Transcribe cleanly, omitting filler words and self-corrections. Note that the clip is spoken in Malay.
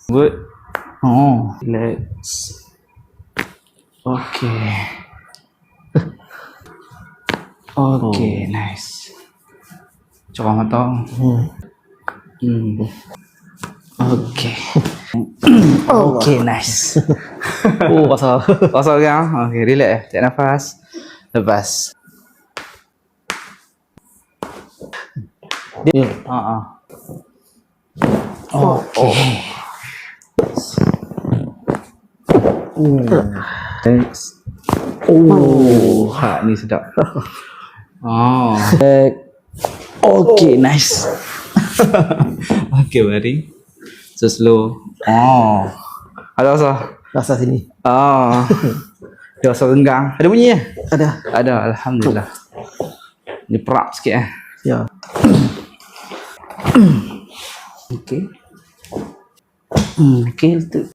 Good. Oh, let's. Okay. Okay, nice. Cakap mata. Okay. Okay, nice. Oh, pasal. Pasal kan? Okay, relax. Tarik nafas. Lepas. Dia. Okay. Thanks. Oh, ni sedap. Oh. Okay, nice. Okay, baring. So slow. Oh. Ada rasa? Rasa sini. Oh. Dia rasa renggang. Ada bunyi ya? Ada. Ada, alhamdulillah. Ni perap sikit eh. Ya. Okay. Okay, tu.